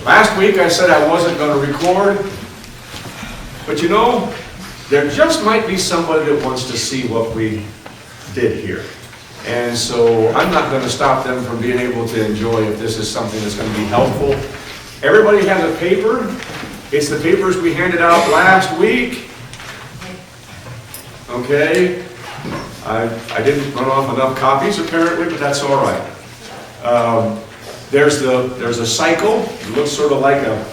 Last week I said I wasn't going to record, but you know, there just might be somebody that wants to see what we did here. And so I'm not going to stop them from being able to enjoy if this is something that's going to be helpful. Everybody has a paper. It's the papers we handed out last week. Okay. I didn't run off enough copies apparently, but that's all right. There's a cycle. It looks sort of like a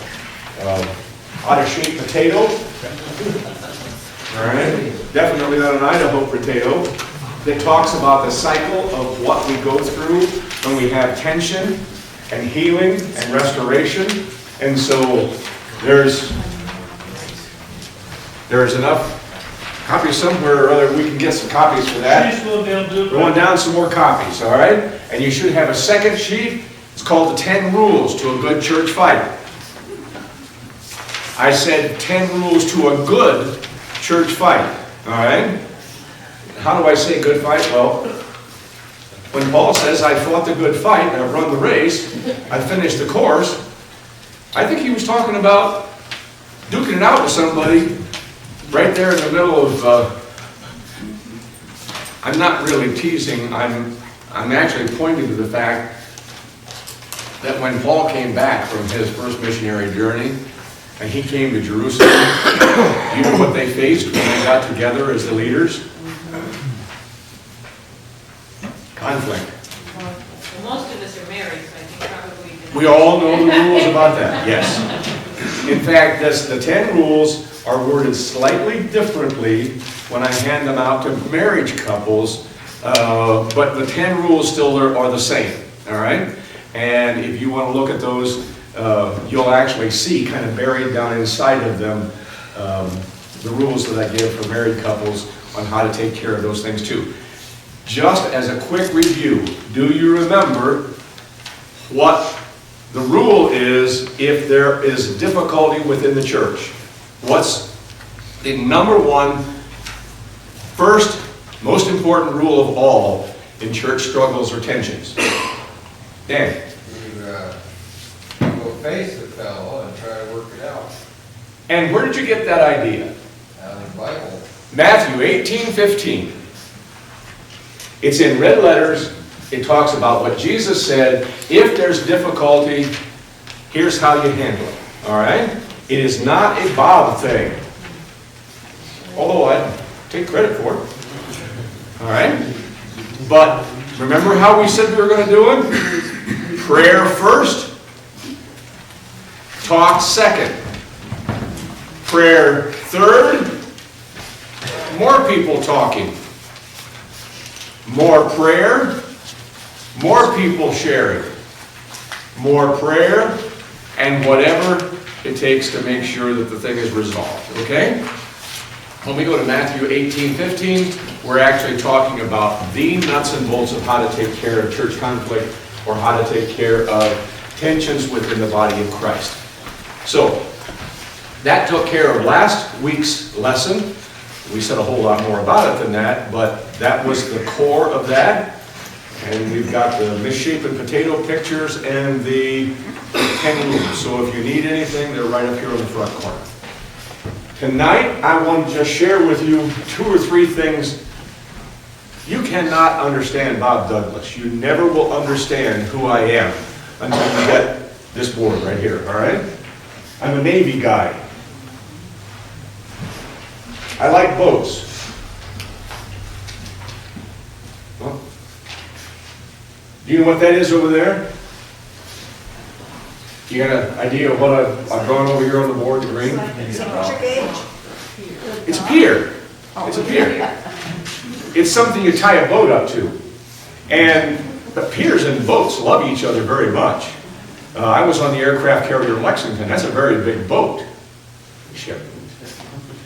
out-of-shape potato. All right. Definitely not an Idaho potato. That talks about the cycle of what we go through when we have tension and healing and restoration. And so there's enough copies somewhere or other. We can get some copies for that. Going down some more copies, all right? And you should have a second sheet. It's called the 10 Rules to a Good Church Fight. I said 10 rules to a good church fight, all right? How do I say good fight? Well, when Paul says, I fought the good fight, I've run the race, I finished the course, I think he was talking about duking it out with somebody right there in the middle of, I'm not really teasing, I'm actually pointing to the fact that when Paul came back from his first missionary journey, and he came to Jerusalem, you know what they faced when they got together as the leaders? Conflict. Well, most of us are married, so I think probably... We all know the rules about that, yes. In fact, the 10 rules are worded slightly differently when I hand them out to marriage couples, but the 10 rules still are the same, all right? And if you want to look at those, you'll actually see kind of buried down inside of them the rules that I give for married couples on how to take care of those things too. Just as a quick review, do you remember what the rule is if there is difficulty within the church? What's the number one, first, most important rule of all in church struggles or tensions? Dan? You go face the fellow and try to work it out. And where did you get that idea? Out of the Bible. Matthew 18:15. It's in red letters. It talks about what Jesus said. If there's difficulty, here's how you handle it. All right? It is not a Bob thing. Although I take credit for it. All right? But remember how we said we were going to do it? Prayer first. Talk second. Prayer third. More people talking. More prayer, more people sharing. More prayer, and whatever it takes to make sure that the thing is resolved, okay? When we go to Matthew 18:15, we're actually talking about the nuts and bolts of how to take care of church conflict or how to take care of tensions within the body of Christ. So, that took care of last week's lesson. We said a whole lot more about it than that, but that was the core of that. And we've got the misshapen potato pictures and the 10 rules. So if you need anything, they're right up here in the front corner. Tonight, I want to just share with you 2 or 3 things. You cannot understand Bob Douglas. You never will understand who I am until you get this board right here, all right? I'm a Navy guy. I like boats. Well, do you know what that is over there? You got an idea of what I've drawn over here on the board, the green? It's a pier. It's a pier. It's something you tie a boat up to. And the piers and boats love each other very much. I was on the aircraft carrier Lexington. That's a very big boat. Ship.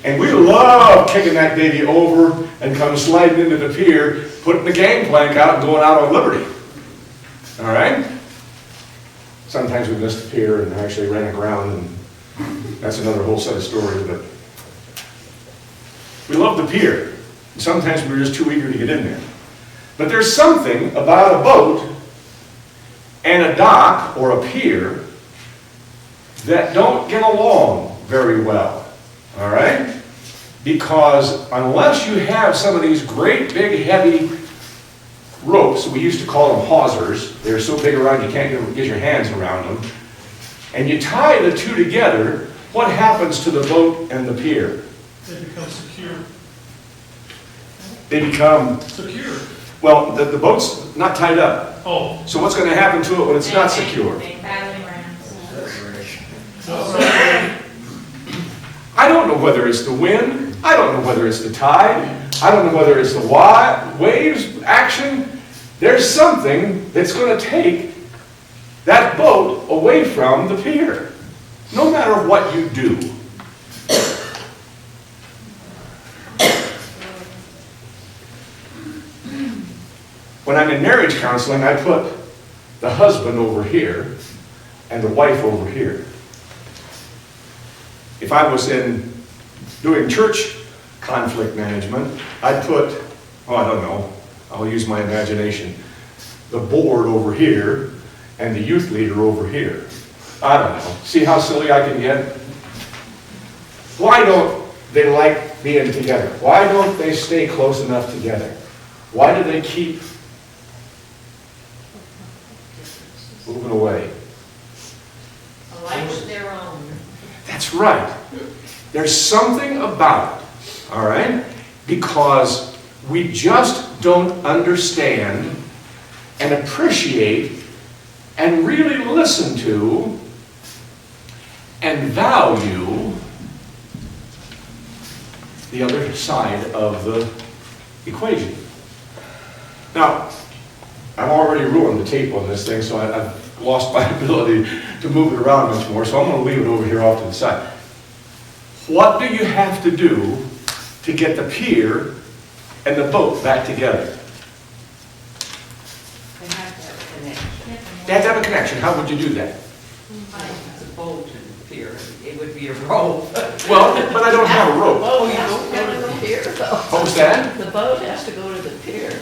And we love kicking that baby over and come sliding into the pier, putting the gangplank out and going out on liberty. All right? Sometimes we missed the pier and actually ran aground, and that's another whole set of stories. But we love the pier. And sometimes we're just too eager to get in there. But there's something about a boat and a dock or a pier that don't get along very well, all right? Because unless you have some of these great big heavy ropes, we used to call them hawsers, they're so big around you can't get your hands around them, and you tie the two together, what happens to the boat and the pier? They become secure. They become, Secure. well, the boat's not tied up. Oh. So what's going to happen to it when it's not secure? Battling rams. Separation. I don't know whether it's the wind, I don't know whether it's the tide, I don't know whether it's the waves, action. There's something that's going to take that boat away from the pier, no matter what you do. When I'm in marriage counseling, I put the husband over here and the wife over here. If I was in doing church conflict management, I'd put, oh, I don't know, I'll use my imagination, the board over here and the youth leader over here. I don't know. See how silly I can get? Why don't they like being together? Why don't they stay close enough together? Why do they keep moving away? A life of their own. That's right. There's something about it, all right? Because we just don't understand and appreciate and really listen to and value the other side of the equation. Now, I've already ruined the tape on this thing, so I've lost my ability to move it around much more, so I'm going to leave it over here off to the side. What do you have to do to get the pier and the boat back together? They have to have a connection. They have to have a connection. How would you do that? It's a boat and pier, it would be a rope. Well, but I don't have a rope. Oh, you don't go to the pier though. What was that? The boat has to go to the pier,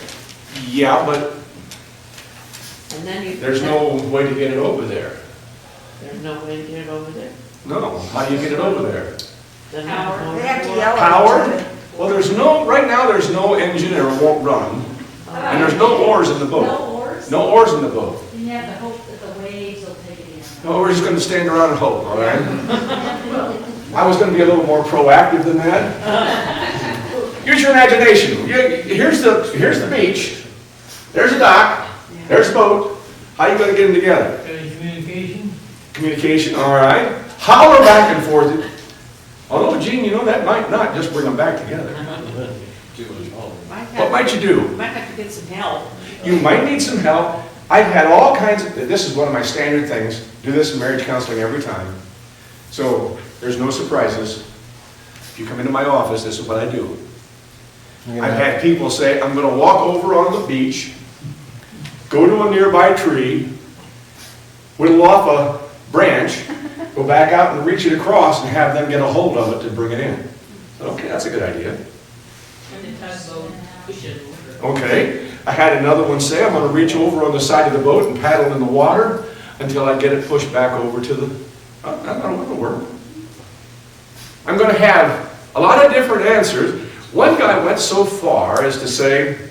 Yeah, but and then you. there's no way to get it over there. There's no way to get it over there? No. How do you get it over there? Then Power. you They have to go- yell Power? at each other. Well, there's no, right now there's no engine or it won't run. And there's no oars in the boat. No oars? No oars in the boat. You have to hope that the waves will take it in. No, we're just going to stand around and hope, all right? I was going to be a little more proactive than that. Use your imagination. Here's the beach. There's a dock. There's a boat. How are you going to get them together? Any communication? Communication, all right. Holler back and forth. Oh, no, Gene, you know, that might not just bring them back together. What might you do? Might have to get some help. You might need some help. I've had all kinds of, this is one of my standard things. Do this in marriage counseling every time. So there's no surprises. If you come into my office, this is what I do. I've had people say, I'm going to walk over on the beach, go to a nearby tree, whittle off a branch, go back out and reach it across and have them get a hold of it to bring it in. Okay, that's a good idea. And the tugboat, push it over. Okay, I had another one say, I'm going to reach over on the side of the boat and paddle in the water until I get it pushed back over to the, I don't know what will work. I'm going to have a lot of different answers. One guy went so far as to say,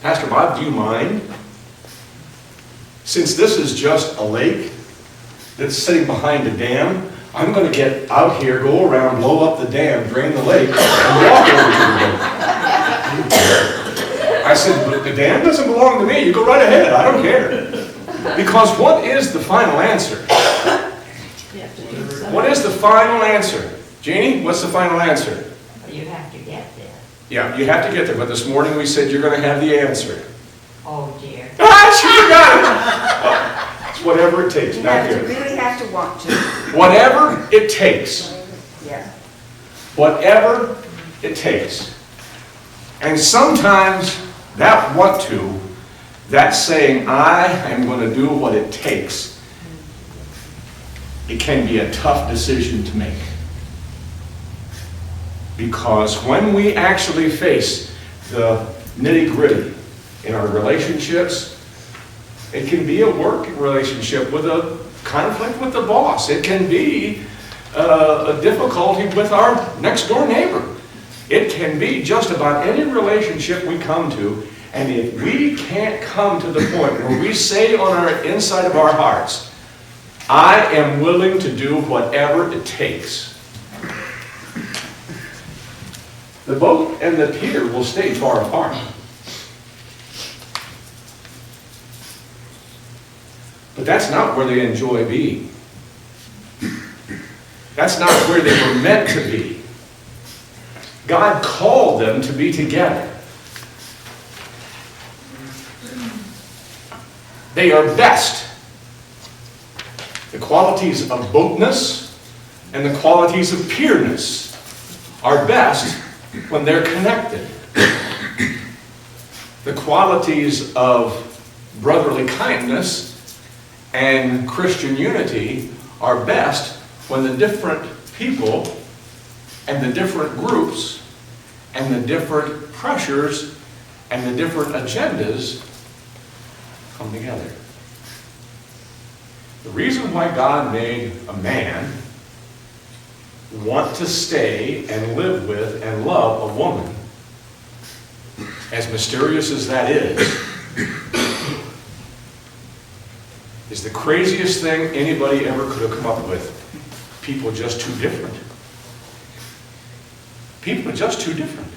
Pastor Bob, do you mind? Since this is just a lake that's sitting behind a dam, I'm going to get out here, go around, blow up the dam, drain the lake, and walk over to the boat. I said, but the dam doesn't belong to me. You go right ahead. I don't care. Because what is the final answer? You have to do something. What is the final answer? Jeannie, what's the final answer? You have to get there. Yeah, you have to get there. But this morning we said you're going to have the answer. Oh dear. Ah, she got it. It's whatever it takes. You Not have to, good. really have to want to, Whatever it takes. yeah. Whatever it takes. And sometimes that want to, that saying, I am going to do what it takes, it can be a tough decision to make. Because when we actually face the nitty-gritty in our relationships, it can be a work relationship with a conflict with the boss. It can be a difficulty with our next door neighbor. It can be just about any relationship we come to. And if we can't come to the point where we say on our inside of our hearts, I am willing to do whatever it takes, the boat and the pier will stay far apart. But that's not where they enjoy being. That's not where they were meant to be. God called them to be together. They are best. The qualities of boatness and the qualities of pierness are best when they're connected. The qualities of brotherly kindness and Christian unity are best when the different people and the different groups and the different pressures and the different agendas come together. The reason why God made a man want to stay and live with and love a woman, as mysterious as that is the craziest thing anybody ever could have come up with. People just too different. People are just too different.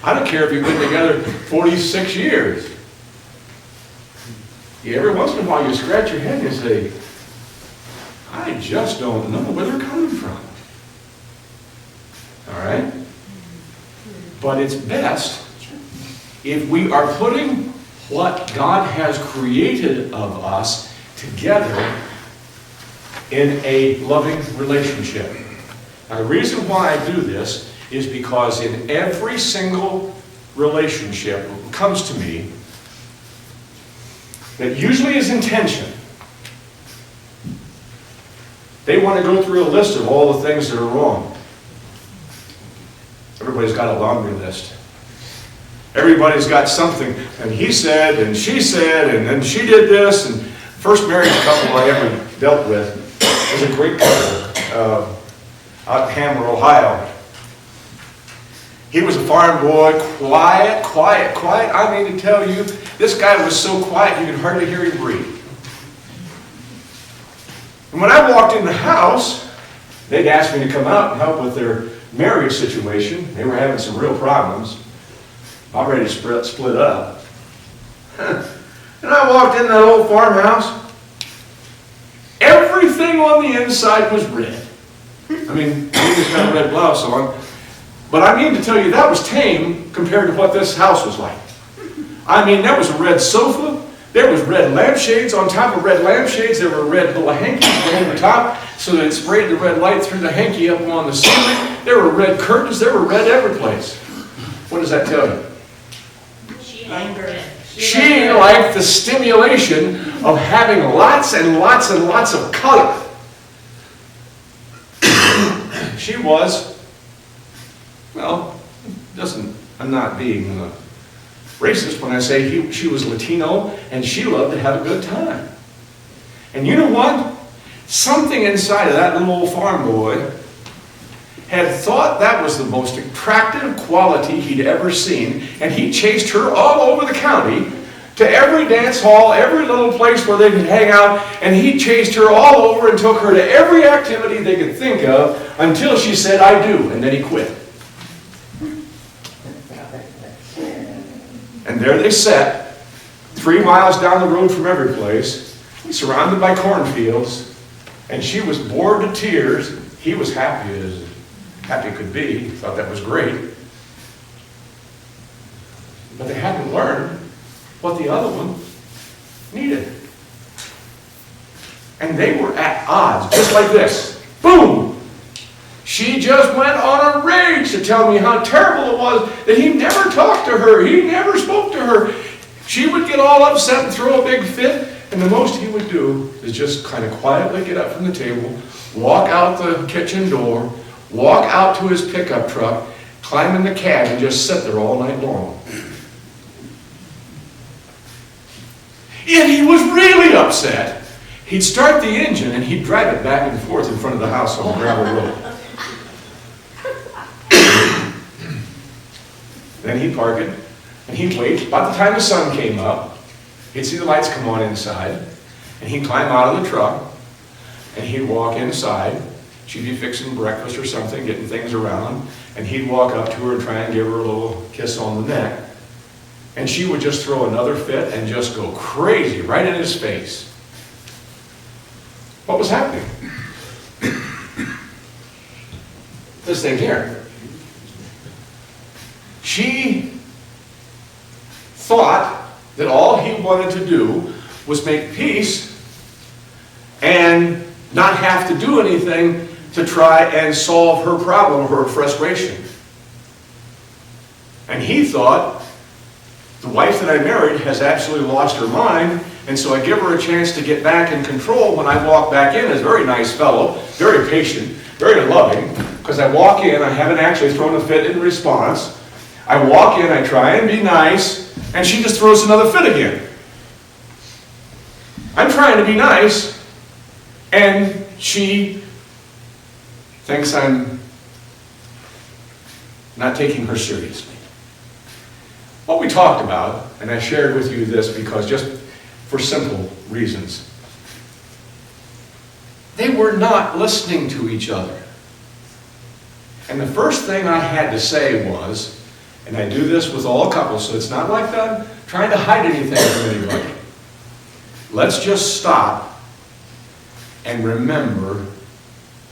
I don't care if you've been together 46 years. Every once in a while you scratch your head and you say, I just don't know where they're coming from. All right? But it's best if we are putting what God has created of us together in a loving relationship. Now, the reason why I do this is because in every single relationship that comes to me, that usually is in tension, they want to go through a list of all the things that are wrong. Everybody's got a laundry list. Everybody's got something, and he said, and she said, and then she did this, and first married couple I ever dealt with was a great couple out in Hammer, Ohio. He was a farm boy, quiet. I mean to tell you, this guy was so quiet you could hardly hear him breathe. And when I walked in the house, they'd asked me to come out and help with their marriage situation. They were having some real problems. I'm ready to split up. And I walked in that old farmhouse. Everything on the inside was red. I mean, he just got a red blouse on. But I mean to tell you, that was tame compared to what this house was like. I mean, there was a red sofa. There was red lampshades. On top of red lampshades, there were red little hankies over the top so that it sprayed the red light through the hanky up on the ceiling. There were red curtains. There were red every place. What does that tell you? She liked the stimulation of having lots and lots and lots of color. She was, well, I'm not being racist when I say she was Latino, and she loved to have a good time. And you know what? Something inside of that little old farm boy had thought that was the most attractive quality he'd ever seen, and he chased her all over the county to every dance hall, every little place where they could hang out, and he chased her all over and took her to every activity they could think of until she said, I do, and then he quit. And there they sat, 3 miles down the road from every place, surrounded by cornfields, and she was bored to tears. He was happy as happy could be, thought that was great. But they hadn't learned what the other one needed. And they were at odds, just like this. Boom! She just went on a rage to tell me how terrible it was that he never talked to her. He never spoke to her. She would get all upset and throw a big fit, and the most he would do is just kind of quietly get up from the table, walk out the kitchen door, walk out to his pickup truck, climb in the cab, and just sit there all night long. If he was really upset, He'd start the engine and he'd drive it back and forth in front of the house on the gravel road. Then he'd park it, and he'd wait. About the time the sun came up, he'd see the lights come on inside, and he'd climb out of the truck, and he'd walk inside. She'd be fixing breakfast or something, getting things around, and he'd walk up to her and try and give her a little kiss on the neck. And she would just throw another fit and just go crazy right in his face. What was happening? This thing here. She thought that all he wanted to do was make peace and not have to do anything to try and solve her problem or her frustration. And he thought, the wife that I married has absolutely lost her mind, and so I give her a chance to get back in control when I walk back in. As a very nice fellow, very patient, very loving, because I walk in, I haven't actually thrown a fit in response. I walk in, I try and be nice, and she just throws another fit again. I'm trying to be nice, and she thinks I'm not taking her seriously. What we talked about, and I shared with you this because just for simple reasons, they were not listening to each other. And the first thing I had to say was, and I do this with all couples, so it's not like I'm trying to hide anything from anybody. Let's just stop and remember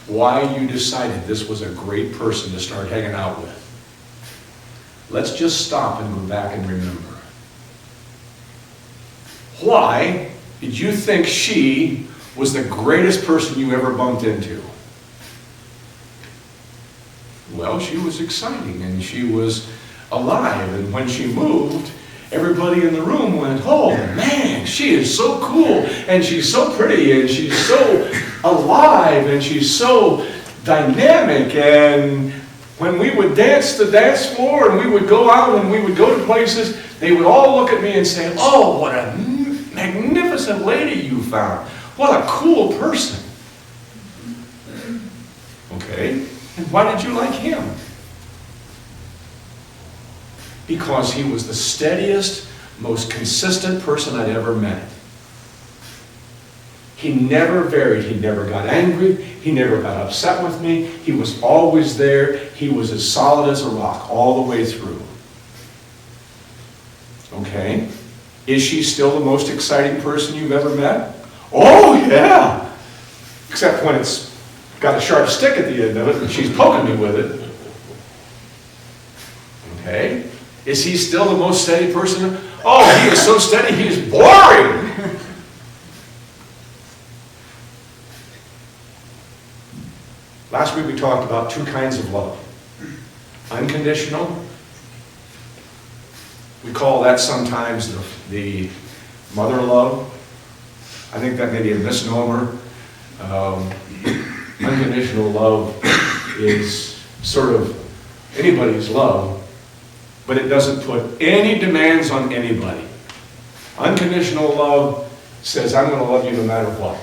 why you decided this was a great person to start hanging out with. Let's just stop and go back and remember. Why did you think she was the greatest person you ever bumped into? Well, she was exciting and she was alive, and when she moved, everybody in the room went, oh man, she is so cool, and she's so pretty, and she's so alive, and she's so dynamic. And when we would dance the dance floor and we would go out and we would go to places, they would all look at me and say, oh, what a magnificent lady you found. What a cool person. Okay, and why did you like him? Because he was the steadiest, most consistent person I'd ever met. He never varied. He never got angry. He never got upset with me. He was always there. He was as solid as a rock all the way through. Okay? Is she still the most exciting person you've ever met? Oh, yeah! Except when it's got a sharp stick at the end of it and she's poking me with it. Okay? Is he still the most steady person? Oh, he is so steady, he is boring! Last week we talked about two kinds of love. Unconditional. We call that sometimes the mother love. I think that may be a misnomer. Unconditional love is sort of anybody's love, but it doesn't put any demands on anybody. Unconditional love says, I'm going to love you no matter what.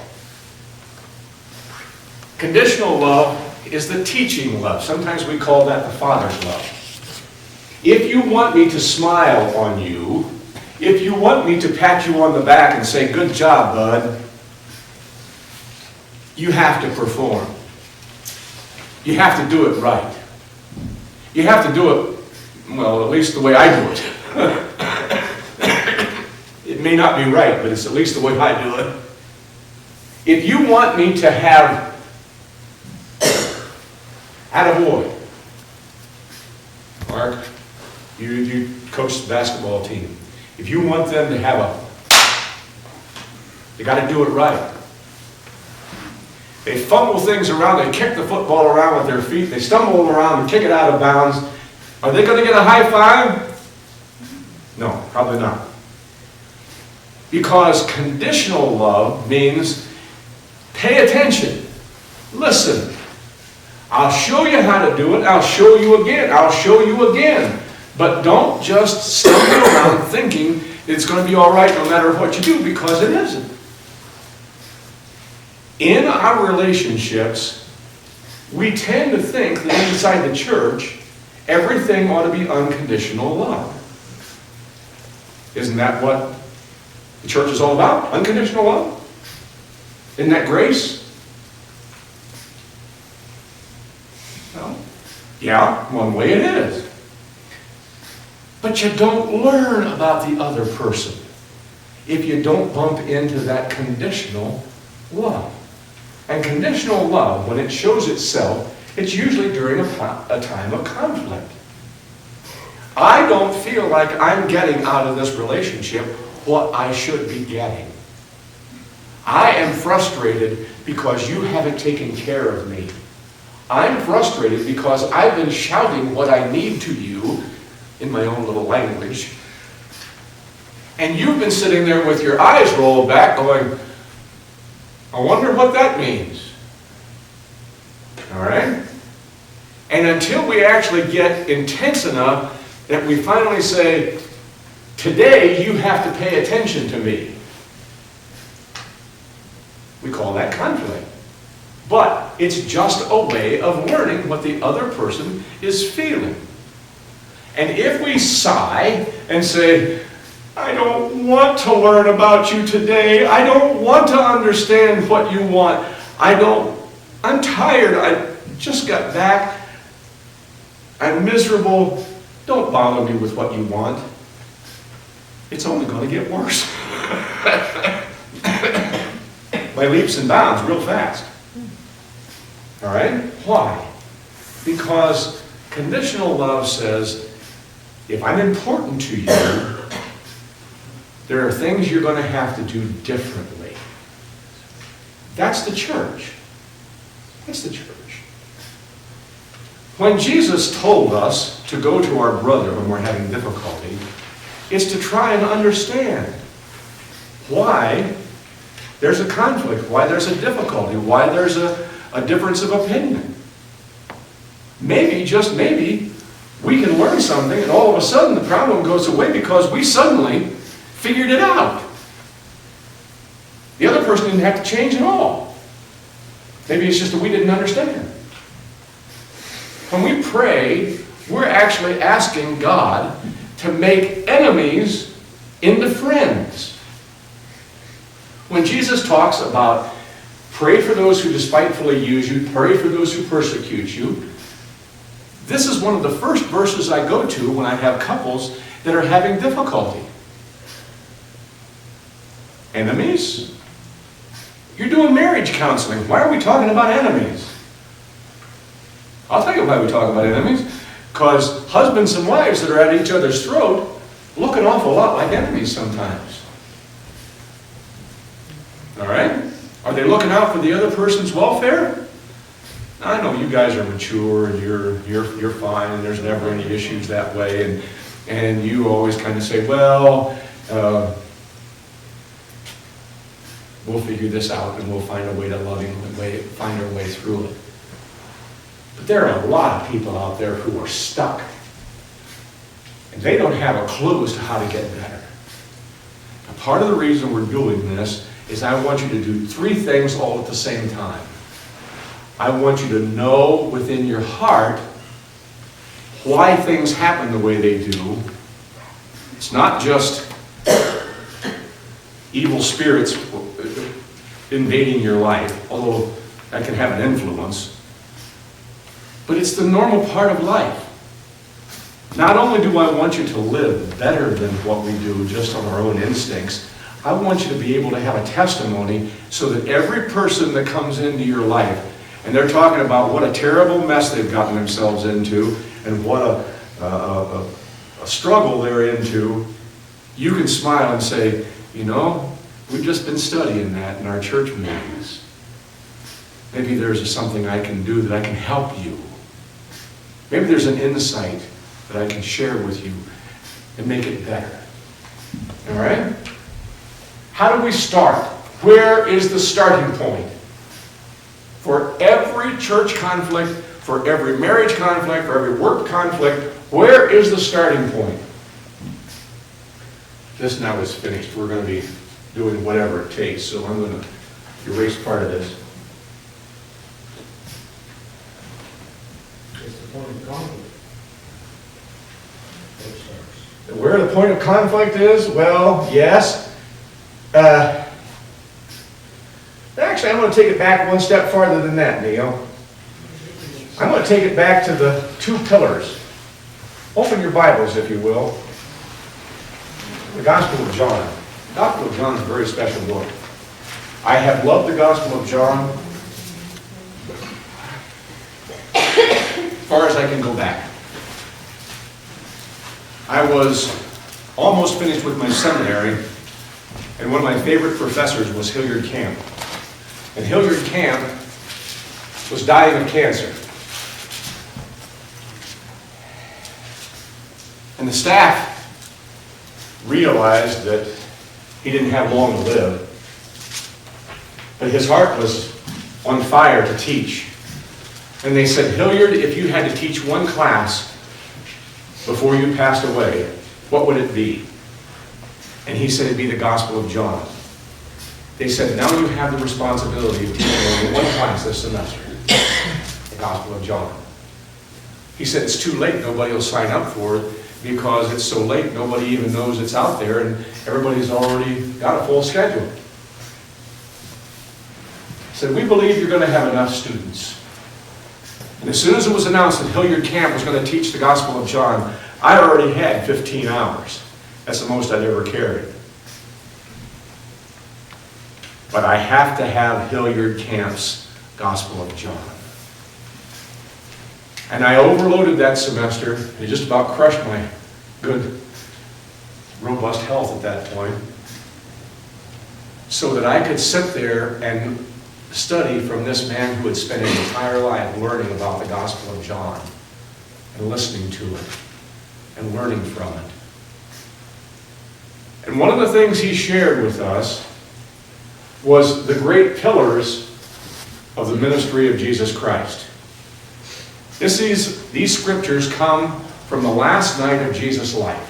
Conditional love is the teaching love. Sometimes we call that the Father's love. If you want me to smile on you, if you want me to pat you on the back and say, good job, bud, you have to perform. You have to do it right. You have to do it, well, at least the way I do it. It may not be right, but it's at least the way I do it. If you want me to have attaboy, Mark, you coach the basketball team. If you want them to have you got to do it right. They fumble things around, they kick the football around with their feet, they stumble around and kick it out of bounds. Are they going to get a high five? No, probably not. Because conditional love means pay attention, listen. I'll show you how to do it, I'll show you again, I'll show you again. But don't just stumble around thinking it's going to be all right no matter what you do, because it isn't. In our relationships, we tend to think that inside the church, everything ought to be unconditional love. Isn't that what the church is all about? Unconditional love? Isn't that grace? Well, yeah, one way it is. But you don't learn about the other person if you don't bump into that conditional love. And conditional love, when it shows itself, it's usually during a time of conflict. I don't feel like I'm getting out of this relationship what I should be getting. I am frustrated because you haven't taken care of me. I'm frustrated because I've been shouting what I need to you in my own little language. And you've been sitting there with your eyes rolled back going, I wonder what that means. All right? And until we actually get intense enough that we finally say, today you have to pay attention to me. We call that conflict. But it's just a way of learning what the other person is feeling. And if we sigh and say, I don't want to learn about you today. I don't want to understand what you want. I'm tired. I just got back. I'm miserable. Don't bother me with what you want. It's only going to get worse. By leaps and bounds, real fast. All right? Why? Because conditional love says, if I'm important to you, there are things you're going to have to do differently. That's the church. That's the church. When Jesus told us to go to our brother when we're having difficulty, it's to try and understand why there's a conflict, why there's a difficulty, why there's a difference of opinion. Maybe, just maybe, we can learn something and all of a sudden the problem goes away because we suddenly figured it out. The other person didn't have to change at all. Maybe it's just that we didn't understand. When we pray, we're actually asking God to make enemies into friends. When Jesus talks about pray for those who despitefully use you, pray for those who persecute you, this is one of the first verses I go to when I have couples that are having difficulty. Enemies? You're doing marriage counseling. Why are we talking about enemies? I'll tell you why we talk about enemies. Because husbands and wives that are at each other's throat look an awful lot like enemies sometimes. All right? Are they looking out for the other person's welfare? I know you guys are mature and you're fine and there's never any issues that way. And you always kind of say, well, we'll figure this out and we'll find a way to find our way through it. But there are a lot of people out there who are stuck. And they don't have a clue as to how to get better. And part of the reason we're doing this is I want you to do 3 things all at the same time. I want you to know within your heart why things happen the way they do. It's not just evil spirits invading your life, although that can have an influence. But it's the normal part of life. Not only do I want you to live better than what we do just on our own instincts, I want you to be able to have a testimony so that every person that comes into your life, and they're talking about what a terrible mess they've gotten themselves into and what a struggle they're into, you can smile and say, you know, we've just been studying that in our church meetings. Maybe there's something I can do that I can help you. Maybe there's an insight that I can share with you and make it better. All right? How do we start? Where is the starting point? For every church conflict, for every marriage conflict, for every work conflict, where is the starting point? This now is finished. We're going to be doing whatever it takes, so I'm going to erase part of this. Where the point of conflict is? Well, yes. Actually, I'm going to take it back one step farther than that, Neil. I'm going to take it back to the two pillars. Open your Bibles, if you will. The Gospel of John. The Gospel of John is a very special book. I have loved the Gospel of John as far as I can go back. I was almost finished with my seminary, and one of my favorite professors was Hilliard Camp. And Hilliard Camp was dying of cancer. And the staff realized that he didn't have long to live. But his heart was on fire to teach. And they said, Hilliard, if you had to teach one class before you passed away, what would it be? And he said it'd be the Gospel of John. They said, now you have the responsibility of teaching only one class this semester, the Gospel of John. He said, it's too late, nobody will sign up for it because it's so late, nobody even knows it's out there and everybody's already got a full schedule. He said, we believe you're going to have enough students. And as soon as it was announced that Hilliard Camp was going to teach the Gospel of John, I already had 15 hours. That's the most I'd ever carried. But I have to have Hilliard Camp's Gospel of John. And I overloaded that semester. It just about crushed my good, robust health at that point. So that I could sit there and study from this man who had spent his entire life learning about the Gospel of John and listening to it and learning from it. And one of the things he shared with us was the great pillars of the ministry of Jesus Christ. These scriptures come from the last night of Jesus' life.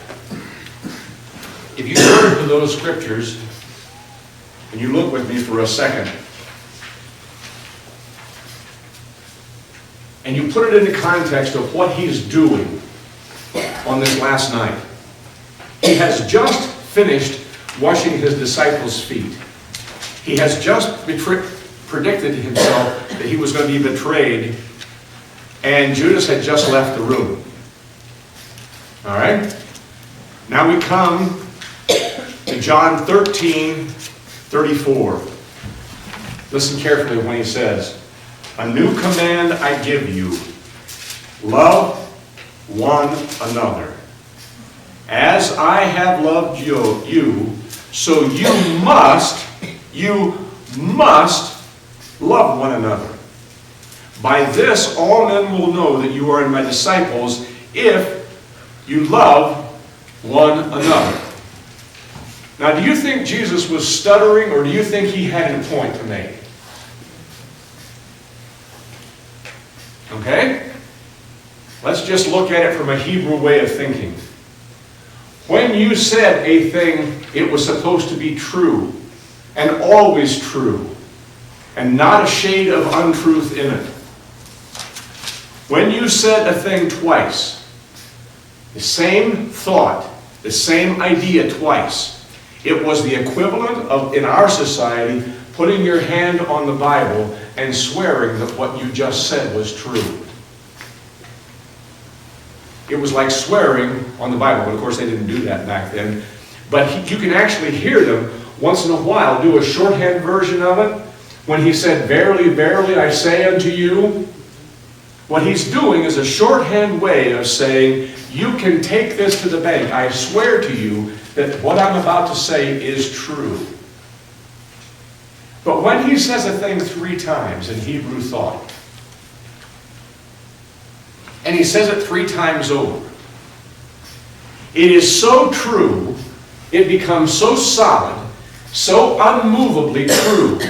If you turn to those scriptures, and you look with me for a second, and you put it into context of what he's doing on this last night. He has just finished washing his disciples' feet. He has just predicted himself that he was going to be betrayed, and Judas had just left the room. All right? Now we come to John 13:34. Listen carefully when he says, a new command I give you, love one another. As I have loved you, so you must love one another. By this all men will know that you are my disciples if you love one another. Now, do you think Jesus was stuttering, or do you think he had a point to make? Okay? Let's just look at it from a Hebrew way of thinking. When you said a thing, it was supposed to be true, and always true, and not a shade of untruth in it. When you said a thing twice, the same thought, the same idea twice, it was the equivalent of, in our society, putting your hand on the Bible and swearing that what you just said was true. It was like swearing on the Bible. But of course, they didn't do that back then. But you can actually hear them once in a while do a shorthand version of it. When he said, verily, verily, I say unto you, what he's doing is a shorthand way of saying, you can take this to the bank. I swear to you that what I'm about to say is true. But when he says a thing 3 times in Hebrew thought, and he says it 3 times over, it is so true, it becomes so solid, so unmovably true,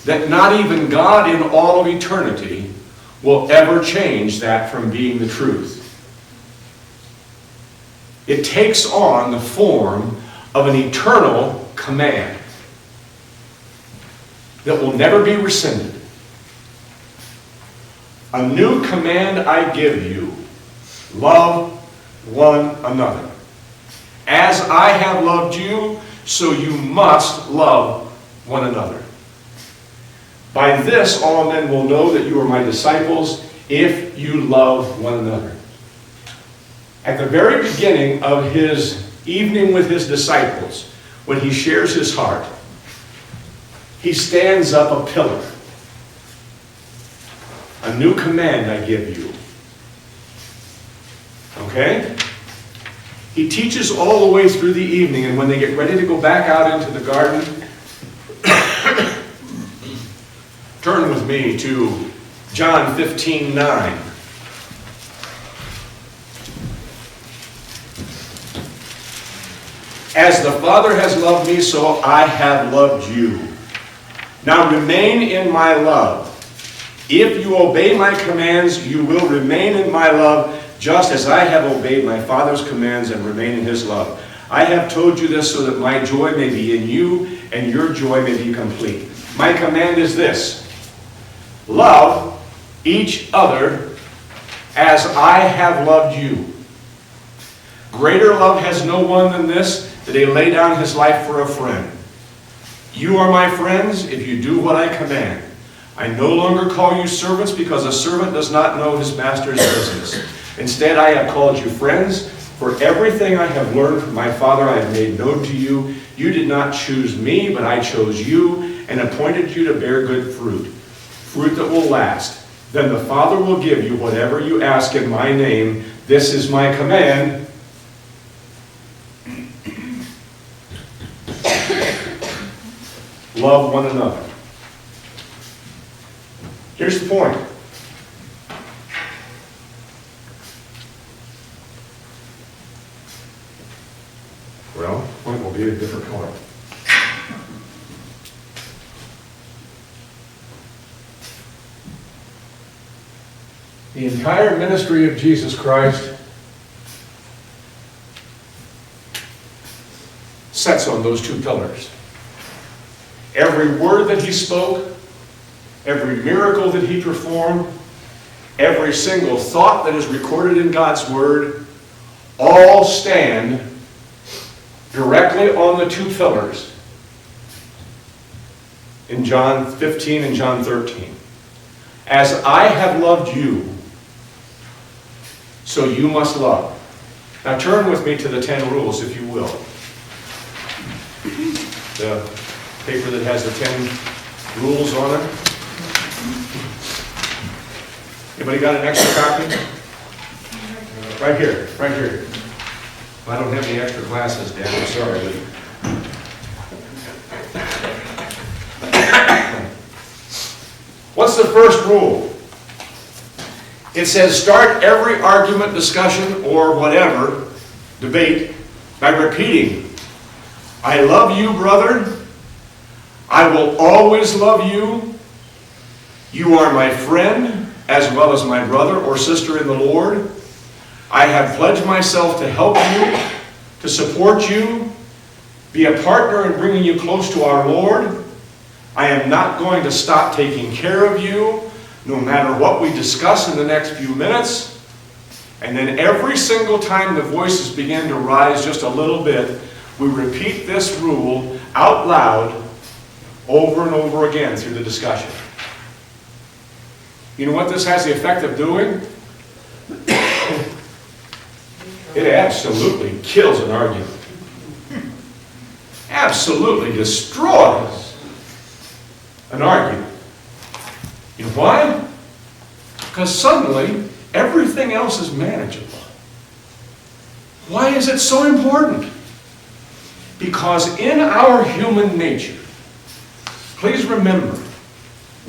that not even God in all of eternity will ever change that from being the truth. It takes on the form of an eternal command that will never be rescinded. A new command I give you, love one another. As I have loved you, so you must love one another. By this all men will know that you are my disciples, if you love one another. At the very beginning of his evening with his disciples, when he shares his heart, he stands up a pillar. A new command I give you. Okay? He teaches all the way through the evening, and when they get ready to go back out into the garden, turn with me to John 15:9. As the Father has loved me, so I have loved you. Now remain in my love. If you obey my commands, you will remain in my love, just as I have obeyed my Father's commands and remain in his love. I have told you this so that my joy may be in you and your joy may be complete. My command is this: love each other as I have loved you. Greater love has no one than this, that he lay down his life for a friend. You are my friends if you do what I command. I no longer call you servants, because a servant does not know his master's business. Instead, I have called you friends, for everything I have learned from my Father I have made known to you. You did not choose me, but I chose you and appointed you to bear good fruit, fruit that will last. Then the Father will give you whatever you ask in my name. This is my command. Love one another. Here's the point. Well, the point will be a different color. The entire ministry of Jesus Christ sets on those two pillars. Every word that he spoke, every miracle that he performed, every single thought that is recorded in God's Word, all stand directly on the two pillars in John 15 and John 13. As I have loved you, so you must love. Now turn with me to the 10 rules, if you will. The paper that has the 10 rules on it. Anybody got an extra copy? Right here, right here. I don't have any extra glasses, Dan, I'm sorry. What's the first rule? It says start every argument, discussion, or whatever, debate, by repeating, I love you, brother. I will always love you. You are my friend, as well as my brother or sister in the Lord. I have pledged myself to help you, to support you, be a partner in bringing you close to our Lord. I am not going to stop taking care of you, no matter what we discuss in the next few minutes. And then every single time the voices begin to rise just a little bit, we repeat this rule out loud over and over again through the discussion. You know what this has the effect of doing? It absolutely kills an argument. Absolutely destroys an argument. You know why? Because suddenly everything else is manageable. Why is it so important? Because in our human nature, please remember,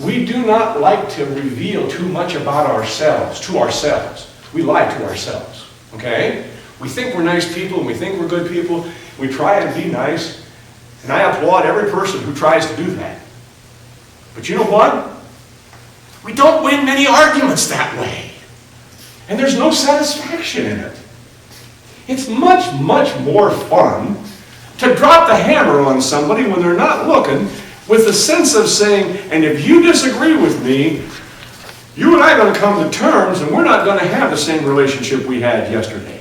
we do not like to reveal too much about ourselves, to ourselves. We lie to ourselves, okay? We think we're nice people and we think we're good people. We try and be nice, and I applaud every person who tries to do that. But you know what? We don't win many arguments that way. And there's no satisfaction in it. It's much, much more fun to drop the hammer on somebody when they're not looking, with the sense of saying, and if you disagree with me, you and I are going to come to terms, and we're not going to have the same relationship we had yesterday.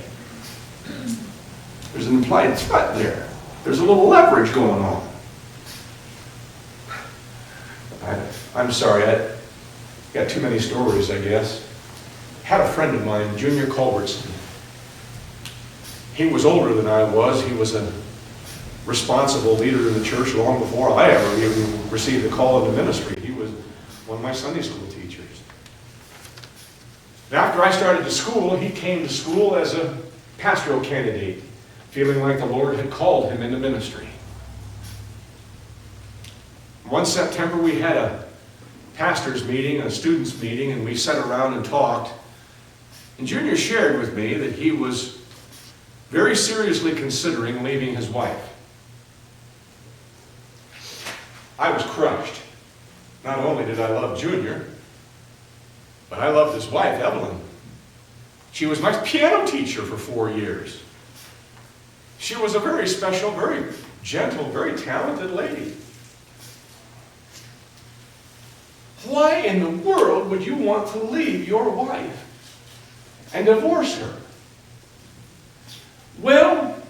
There's an implied threat there. There's a little leverage going on. I'm sorry, I got too many stories, I guess. Had a friend of mine, Junior Culbertson. He was older than I was. He was a responsible leader in the church long before I ever even received a call into ministry. He was one of my Sunday school teachers. And after I started to school, he came to school as a pastoral candidate, feeling like the Lord had called him into ministry. One September, we had a pastor's meeting, a students' meeting, and we sat around and talked. And Junior shared with me that he was very seriously considering leaving his wife. I was crushed. Not only did I love Junior, but I loved his wife, Evelyn. She was my piano teacher for 4 years. She was a very special, very gentle, very talented lady. Why in the world would you want to leave your wife and divorce her? Well,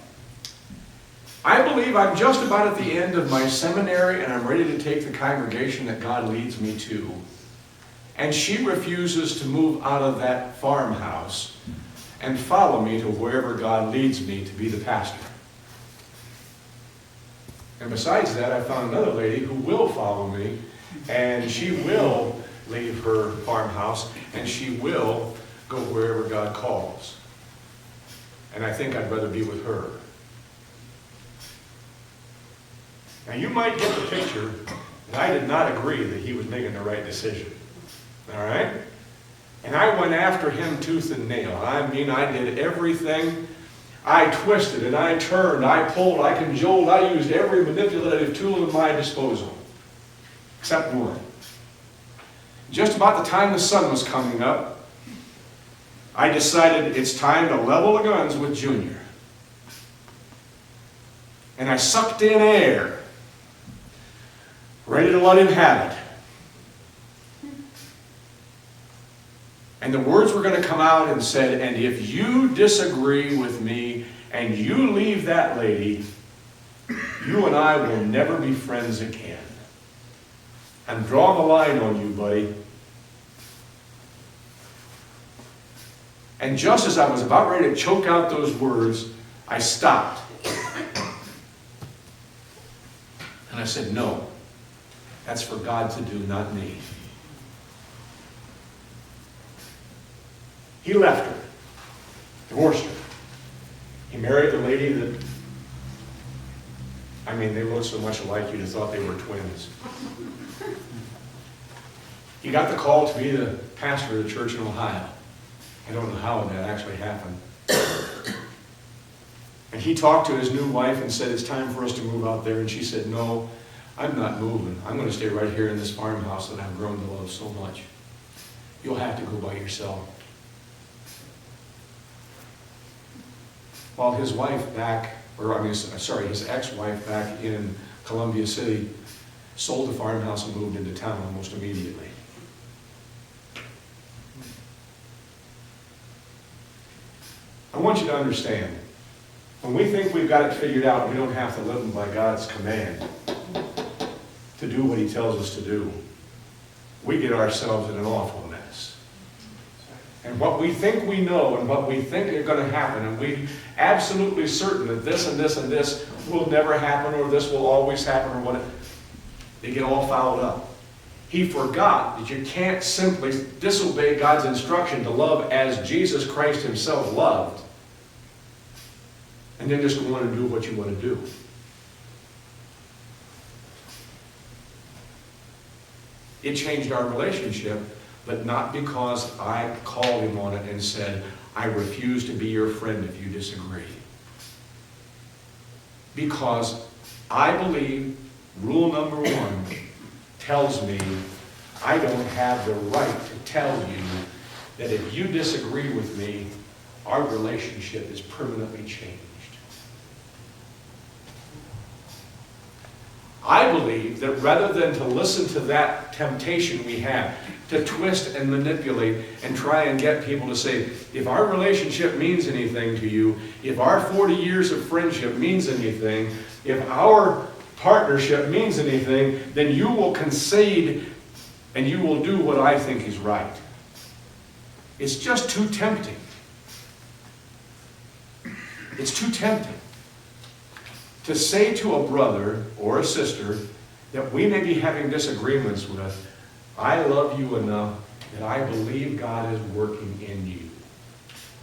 I believe I'm just about at the end of my seminary and I'm ready to take the congregation that God leads me to. And she refuses to move out of that farmhouse and follow me to wherever God leads me to be the pastor. And besides that, I found another lady who will follow me, and she will leave her farmhouse, and she will go wherever God calls. And I think I'd rather be with her. Now you might get the picture that I did not agree that he was making the right decision. All right? And I went after him tooth and nail. I mean, I did everything. I twisted and I turned, I pulled, I cajoled, I used every manipulative tool at my disposal. Except one. Just about the time the sun was coming up, I decided it's time to level the guns with Junior. And I sucked in air, ready to let him have it. And the words were going to come out and said, and if you disagree with me and you leave that lady, you and I will never be friends again. I'm drawing the line on you, buddy. And just as I was about ready to choke out those words, I stopped. And I said, no, that's for God to do, not me. He left her, divorced her. He married the lady that, I mean, they looked so much alike you'd have thought they were twins. He got the call to be the pastor of the church in Ohio. I don't know how that actually happened. And he talked to his new wife and said, it's time for us to move out there. And she said, no, I'm not moving. I'm going to stay right here in this farmhouse that I've grown to love so much. You'll have to go by yourself. While his wife his ex-wife back in Columbia City sold the farmhouse and moved into town almost immediately. I want you to understand, when we think we've got it figured out, we don't have to live by God's command to do what he tells us to do. We get ourselves in an awful mess. And what we think we know and what we think are going to happen, and we're absolutely certain that this and this and this will never happen, or this will always happen, or what, they get all fouled up. He forgot that you can't simply disobey God's instruction to love as Jesus Christ himself loved, and then just go on and do what you want to do. It changed our relationship, but not because I called him on it and said, I refuse to be your friend if you disagree. Because I believe rule number 1 tells me I don't have the right to tell you that if you disagree with me, our relationship is permanently changed. I believe that rather than to listen to that temptation we have, to twist and manipulate and try and get people to say, if our relationship means anything to you, if our 40 years of friendship means anything, if our partnership means anything, then you will concede and you will do what I think is right. It's just too tempting. It's too tempting to say to a brother or a sister that we may be having disagreements with, I love you enough that I believe God is working in you.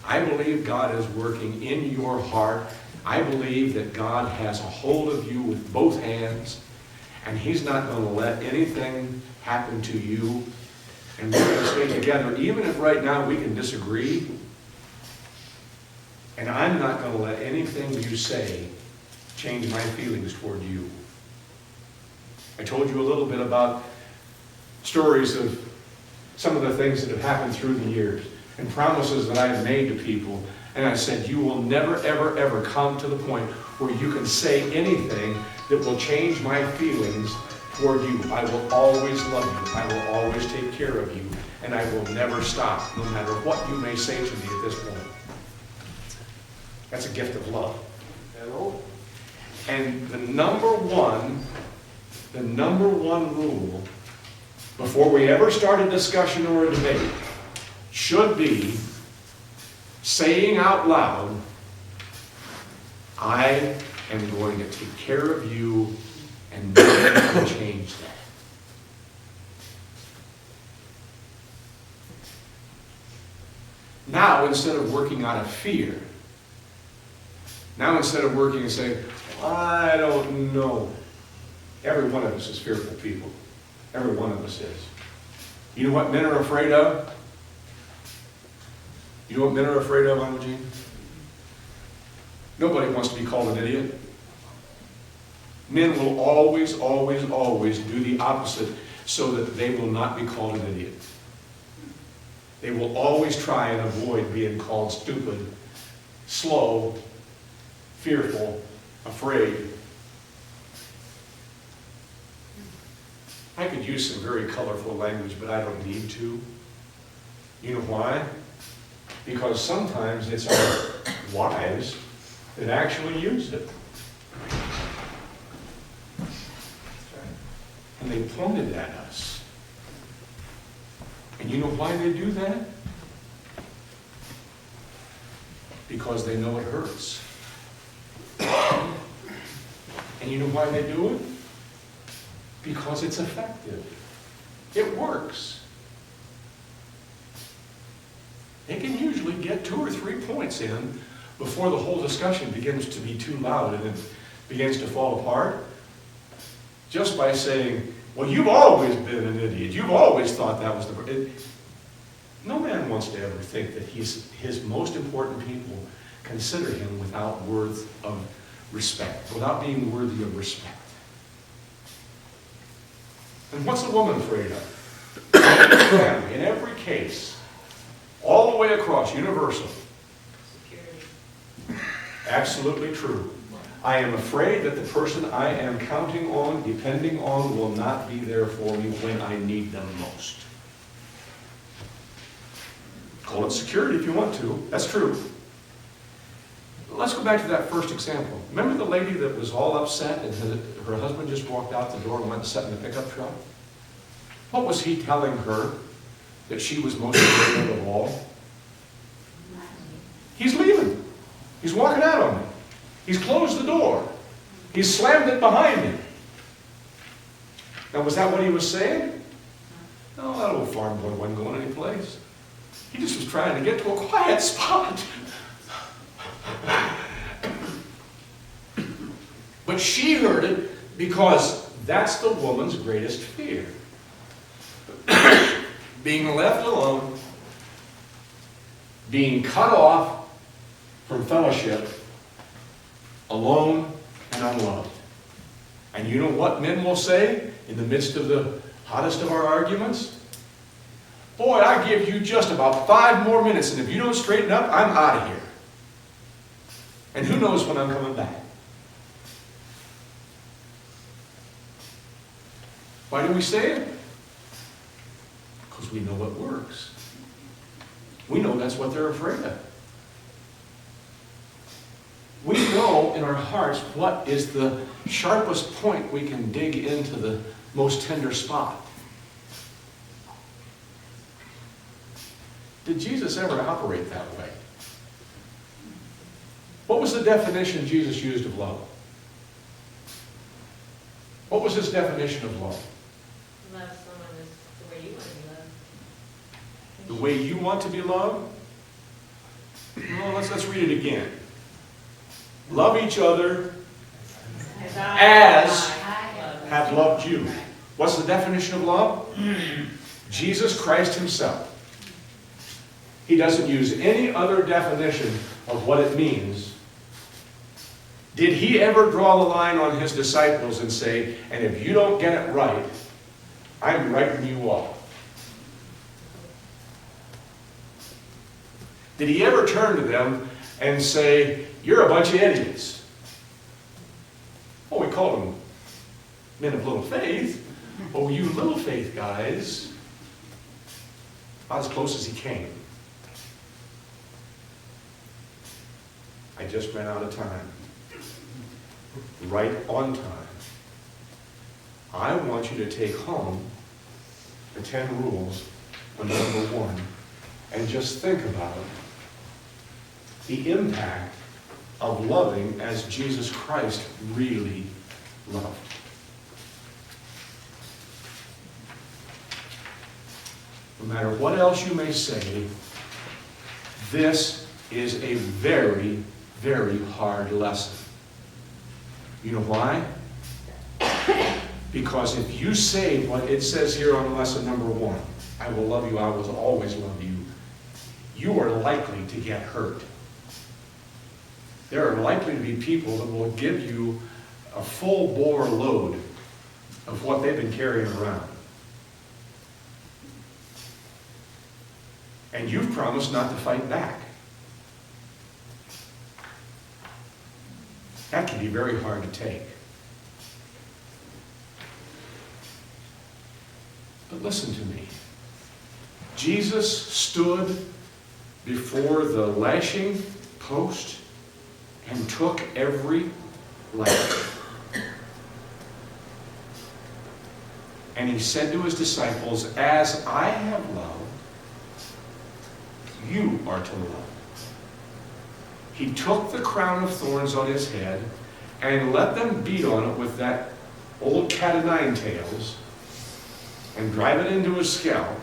I believe God is working in your heart. I believe that God has a hold of you with both hands, and He's not going to let anything happen to you. And we're going to stay together, even if right now we can disagree. And I'm not going to let anything you say change my feelings toward you. I told you a little bit about stories of some of the things that have happened through the years and promises that I have made to people. And I said, you will never, ever, ever come to the point where you can say anything that will change my feelings toward you. I will always love you. I will always take care of you. And I will never stop, no matter what you may say to me at this point. That's a gift of love. Hello? And the number one rule before we ever start a discussion or a debate should be saying out loud, I am going to take care of you and nothing can change that. Now, instead of working out of fear, now instead of working and saying, I don't know. Every one of us is fearful people. Every one of us is. You know what men are afraid of? You know what men are afraid of, Mama Jean? Nobody wants to be called an idiot. Men will always, always, always do the opposite so that they will not be called an idiot. They will always try and avoid being called stupid, slow, fearful, afraid. I could use some very colorful language, but I don't need to. You know why? Because sometimes it's our wives that actually use it. And they pointed at us. And you know why they do that? Because they know it hurts. And you know why they do it? Because it's effective. It works. They can usually get 2 or 3 points in before the whole discussion begins to be too loud and it begins to fall apart. Just by saying, well, you've always been an idiot. You've always thought that was the... No man wants to ever think that his most important people consider him without worth of respect, without being worthy of respect. And what's a woman afraid of? Family, in every case, all the way across, universal. Security. Absolutely true. I am afraid that the person I am counting on, depending on, will not be there for me when I need them most. Call it security if you want to. That's true. Let's go back to that first example. Remember the lady that was all upset and her husband just walked out the door and went and sat in the pickup truck? What was he telling her that she was most afraid of all? He's leaving. He's walking out on me. He's closed the door. He's slammed it behind him. Now, was that what he was saying? No, that old farm boy wasn't going anyplace. He just was trying to get to a quiet spot. But she heard it because that's the woman's greatest fear. Being left alone, being cut off from fellowship, alone and unloved. And you know what men will say in the midst of the hottest of our arguments? Boy, I give you just about 5 more minutes, and if you don't straighten up, I'm out of here. And who knows when I'm coming back? Why do we say it? Because we know what works. We know that's what they're afraid of. We know in our hearts what is the sharpest point we can dig into the most tender spot. Did Jesus ever operate that way? What was the definition Jesus used of love? What was his definition of love? Love someone is the way you want to be loved. The way you want to be loved? Well, let's read it again. Love each other as have loved you. What's the definition of love? Jesus Christ himself. He doesn't use any other definition of what it means. Did he ever draw the line on his disciples and say, and if you don't get it right, I'm writing you off? Did he ever turn to them and say, you're a bunch of idiots? Oh, we call them men of little faith. Oh, you little faith guys. About as close as he came. I just ran out of time. Right on time. I want you to take home the 10 rules of number 1 and just think about the impact of loving as Jesus Christ really loved. No matter what else you may say, this is a very, very hard lesson. You know why? Because if you say what it says here on lesson number 1, I will love you, I will always love you, you are likely to get hurt. There are likely to be people that will give you a full-bore load of what they've been carrying around. And you've promised not to fight back. That can be very hard to take. But listen to me. Jesus stood before the lashing post and took every lash. And he said to his disciples, as I have loved, you are to love. He took the crown of thorns on his head and let them beat on it with that old cat of nine tails and drive it into his scalp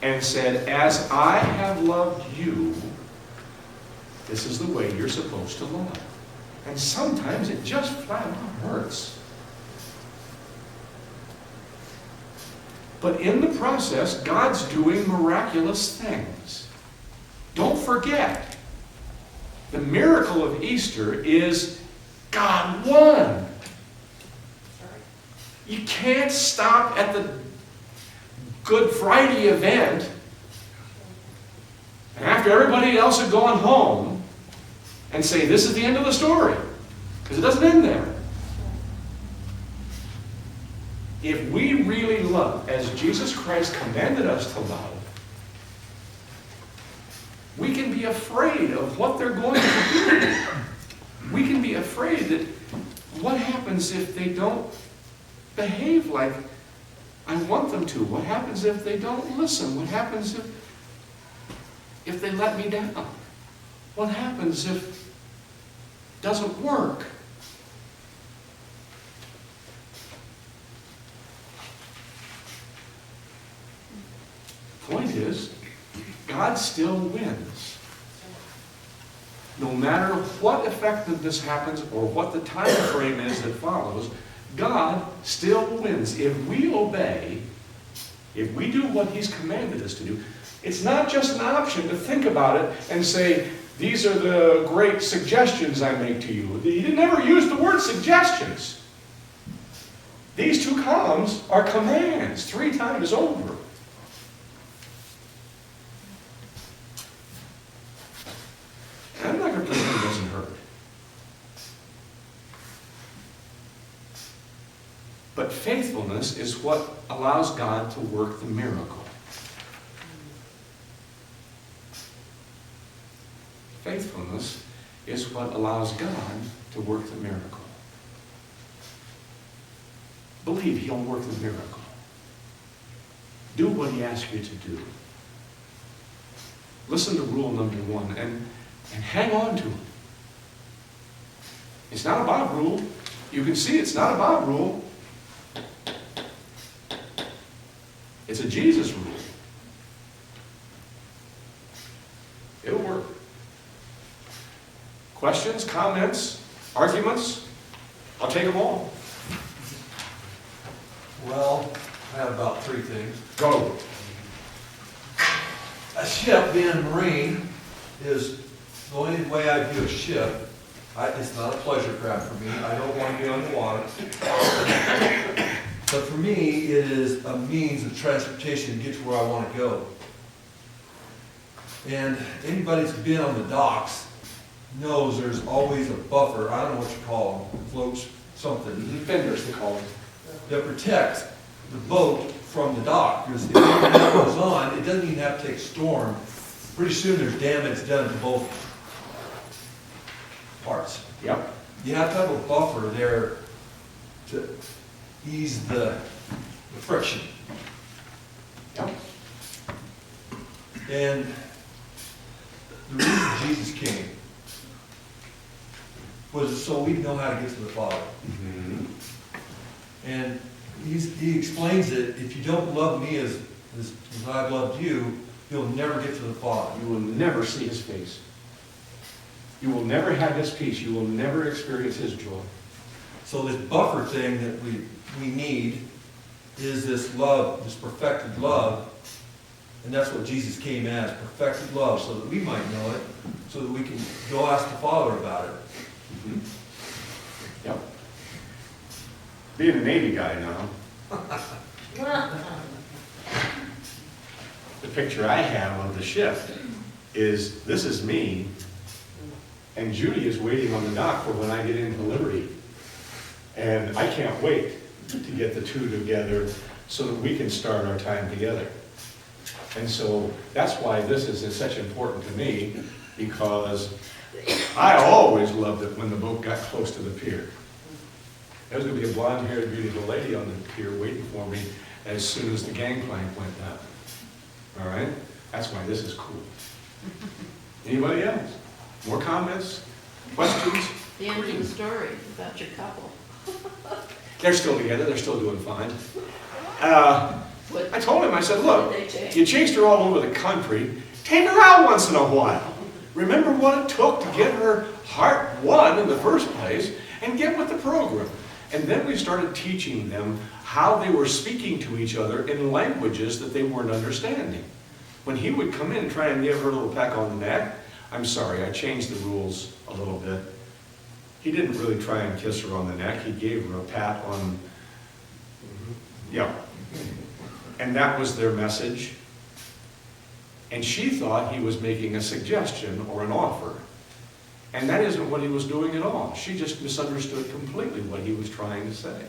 and said, as I have loved you, this is the way you're supposed to love. And sometimes it just flat out hurts. But in the process, God's doing miraculous things. Don't forget, the miracle of Easter is God won. You can't stop at the Good Friday event and after everybody else had gone home and say, this is the end of the story. Because it doesn't end there. If we really love as Jesus Christ commanded us to love, we can be afraid of what they're going to do. We can be afraid that what happens if they don't behave like I want them to? What happens if they don't listen? What happens if they let me down? What happens if it doesn't work? Point is, God still wins. No matter what effectiveness happens or what the time frame is that follows, God still wins. If we obey, if we do what He's commanded us to do, it's not just an option to think about it and say, these are the great suggestions I make to you. He didn't ever use the word suggestions. These 2 columns are commands 3 times over. I'm not going to pretend it doesn't hurt. But faithfulness is what allows God to work the miracle. faithfulness is what allows God to work the miracle. Believe He'll work the miracle. Do what He asks you to do. Listen to rule number 1 and hang on to it. It's not a Bob rule. You can see it's not a Bob rule. It's a Jesus rule. It'll work. Questions, comments, arguments? I'll take them all. Well, I have about 3 things. Go. A ship, being a Marine, is the only way I view a ship. It's not a pleasure craft for me. I don't want to be underwater. But for me, it is a means of transportation to get to where I want to go. And anybody that's been on the docks knows there's always a buffer, I don't know what you call them, floats, something, Defenders, they call them. that protects the boat from the dock. Because if anything goes on, it doesn't even have to take storm. Pretty soon there's damage done to both parts. Yep. You have to have a buffer there to ease the friction. Yep. And the reason Jesus came was so we'd know how to get to the Father. Mm-hmm. And he explains that if you don't love me as I've loved you, you'll never get to the Father. You will never see His face. You will never have His peace. You will never experience His joy. So this buffer thing that we need is this love, this perfected love. And that's what Jesus came as, perfected love, so that we might know it, so that we can go ask the Father about it. Mm-hmm. Yep. Being a Navy guy now, the picture I have of the ship is, this is me, and Judy is waiting on the dock for when I get into Liberty. And I can't wait to get the two together so that we can start our time together. And so that's why this is such important to me, because I always loved it when the boat got close to the pier. There was going to be a blonde-haired, beautiful lady on the pier waiting for me as soon as the gangplank went down. All right? That's why this is cool. Anybody else? More comments? Questions? The end of the story about your couple. They're still together. They're still doing fine. I told him, I said, look, What did they change? you chased her all over the country. Take her out once in a while. Remember what it took to get her heart won in the first place, and get with the program. And then we started teaching them how they were speaking to each other in languages that they weren't understanding. When he would come in and try and give her a little peck on the neck, I'm sorry, I changed the rules a little bit. He didn't really try and kiss her on the neck. He gave her a pat on, yeah. And that was their message. And she thought he was making a suggestion or an offer. And that isn't what he was doing at all. She just misunderstood completely what he was trying to say.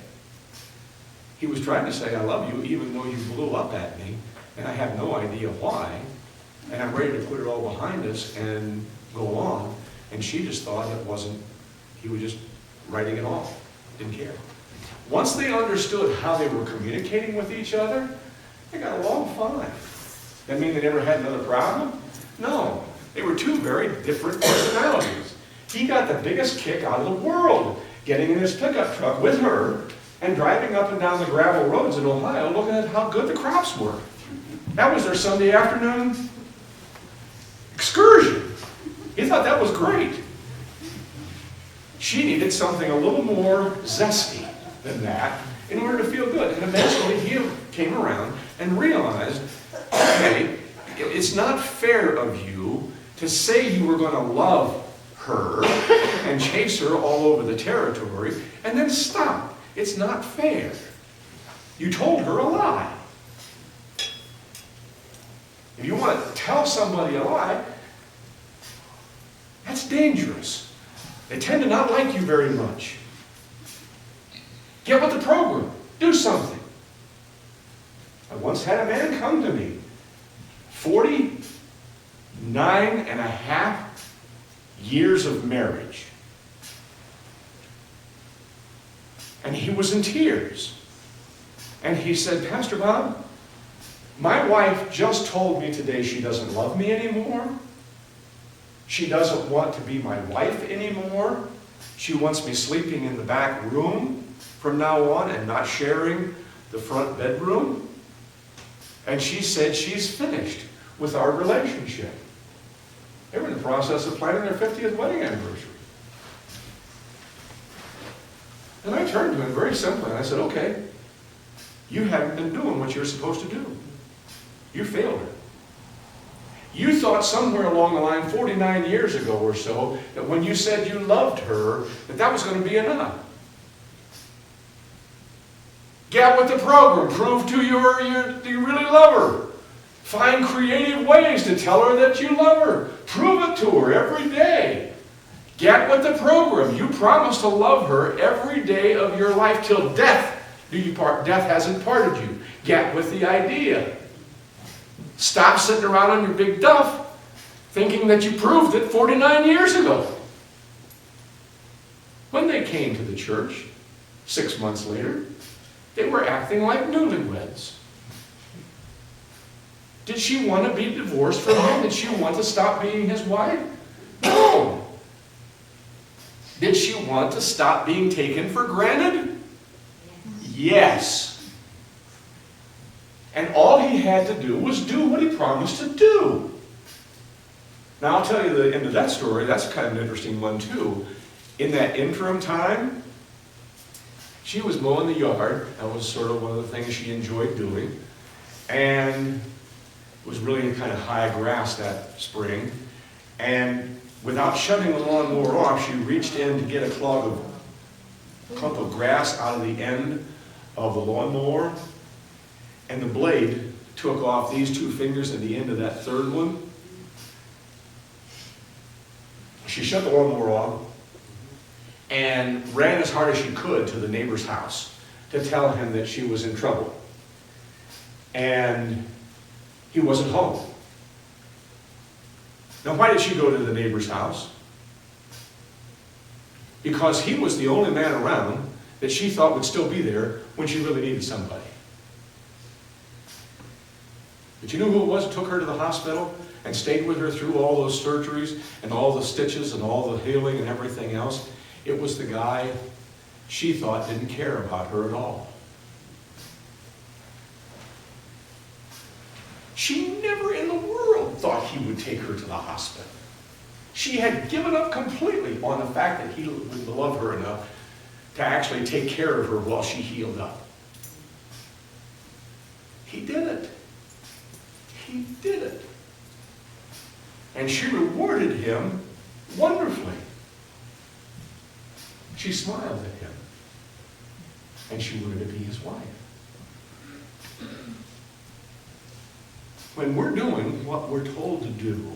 He was trying to say, I love you, even though you blew up at me, and I have no idea why, and I'm ready to put it all behind us and go on. And she just thought it wasn't, he was just writing it off, didn't care. Once they understood how they were communicating with each other, they got along fine. That mean they never had another problem? No. They were two very different personalities. He got the biggest kick out of the world, getting in his pickup truck with her and driving up and down the gravel roads in Ohio looking at how good the crops were. That was their Sunday afternoon excursion. He thought that was great. She needed something a little more zesty than that in order to feel good. And eventually he came around and realized, okay, it's not fair of you to say you were going to love her and chase her all over the territory and then stop. It's not fair. You told her a lie. If you want to tell somebody a lie, that's dangerous. They tend to not like you very much. Get with the program. Do something. I once had a man come to me, 49 and a half years of marriage. And he was in tears. And he said, Pastor Bob, my wife just told me today she doesn't love me anymore. She doesn't want to be my wife anymore. She wants me sleeping in the back room from now on and not sharing the front bedroom. And she said she's finished with our relationship. They were in the process of planning their 50th wedding anniversary. And I turned to him very simply and I said, okay, you haven't been doing what you're supposed to do. You failed her. You thought somewhere along the line, 49 years ago or so, that when you said you loved her, that was going to be enough. Get with the program. Prove to her you really love her. Find creative ways to tell her that you love her. Prove it to her every day. Get with the program. You promise to love her every day of your life till death do you part. Death hasn't parted you. Get with the idea. Stop sitting around on your big duff thinking that you proved it 49 years ago. When they came to the church 6 months later, they were acting like newlyweds. Did she want to be divorced from him? Did she want to stop being his wife? No. Did she want to stop being taken for granted? Yes. And all he had to do was do what he promised to do. Now I'll tell you the end of that story. That's kind of an interesting one too. In that interim time, she was mowing the yard. That was sort of one of the things she enjoyed doing. And it was really kind of high grass that spring. And without shutting the lawnmower off, she reached in to get a clump of grass out of the end of the lawnmower. And the blade took off these 2 fingers at the end of that third one. She shut the lawnmower off and ran as hard as she could to the neighbor's house to tell him that she was in trouble. And he wasn't home. Now, why did she go to the neighbor's house? Because he was the only man around that she thought would still be there when she really needed somebody. But you know who it was that took her to the hospital and stayed with her through all those surgeries and all the stitches and all the healing and everything else? It was the guy she thought didn't care about her at all. She never in the world thought he would take her to the hospital. She had given up completely on the fact that he would love her enough to actually take care of her while she healed up. He did it. He did it. And she rewarded him wonderfully. She smiled at him. And she wanted to be his wife. When we're doing what we're told to do,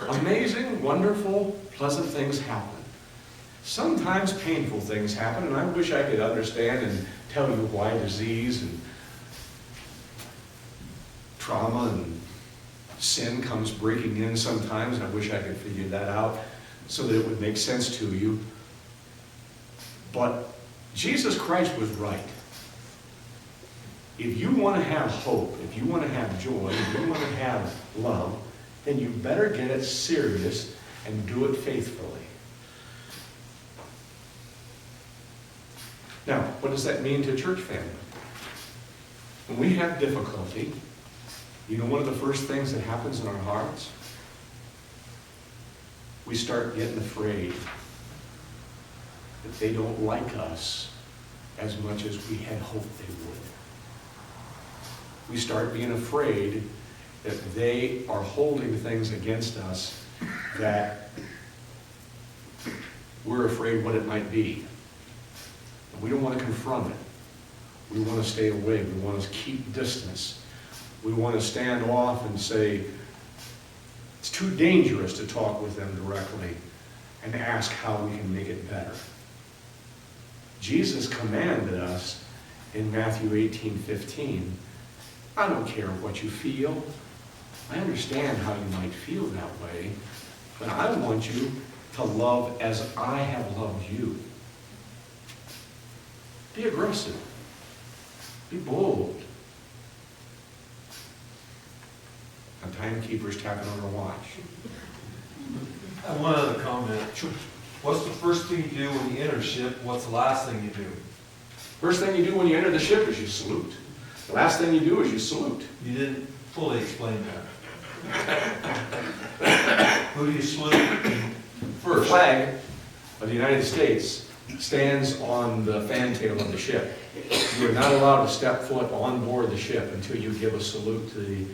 amazing, wonderful, pleasant things happen. Sometimes painful things happen, and I wish I could understand and tell you why disease and trauma and sin comes breaking in sometimes. I wish I could figure that out so that it would make sense to you. But Jesus Christ was right. If you want to have hope, if you want to have joy, if you want to have love, then you better get it serious and do it faithfully. Now, what does that mean to church family? When we have difficulty, you know one of the first things that happens in our hearts? We start getting afraid that they don't like us as much as we had hoped they would. We start being afraid that they are holding things against us that we're afraid what it might be. And we don't want to confront it. We want to stay away. We want to keep distance. We want to stand off and say, it's too dangerous to talk with them directly and ask how we can make it better. Jesus commanded us in Matthew 18:15, I don't care what you feel. I understand how you might feel that way, But I want you to love as I have loved you. Be aggressive. Be bold. A timekeeper's tapping on her watch. I have one other comment. What's the first thing you do when you enter a ship? What's the last thing you do? First thing you do when you enter the ship is you salute. The last thing you do is you salute. You didn't fully explain that. Who do you salute The first? flag of the United States stands on the fantail of the ship. You are not allowed to step foot on board the ship until you give a salute to the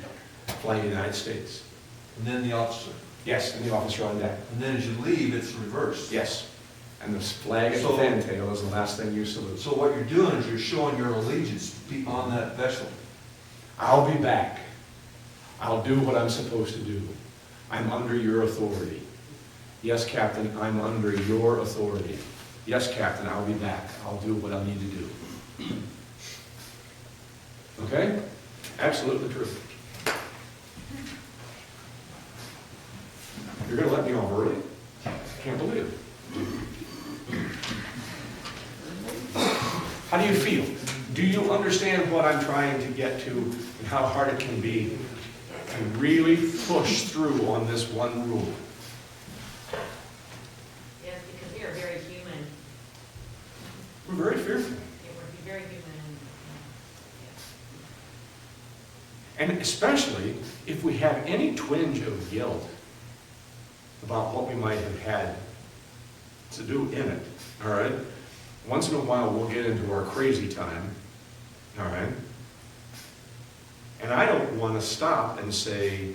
flag of the United States. And then the officer. Yes, and the officer on deck. And then as you leave, it's reversed. Yes. And the flag at the So- fantail is the last thing you salute. So what you're doing is you're showing your allegiance to be on that vessel. I'll be back. I'll do what I'm supposed to do. I'm under your authority. Yes, Captain, I'm under your authority. Yes, Captain, I'll be back. I'll do what I need to do. Okay? Absolutely true. You're going to let me off early? Can't believe it. How do you feel? Do you understand what I'm trying to get to and how hard it can be to really push through on this one rule? Yes, because we are very human. We're very fearful. Yeah, we're very human. And especially if we have any twinge of guilt about what we might have had to do in it, all right? Once in a while, we'll get into our crazy time, all right? And I don't want to stop and say,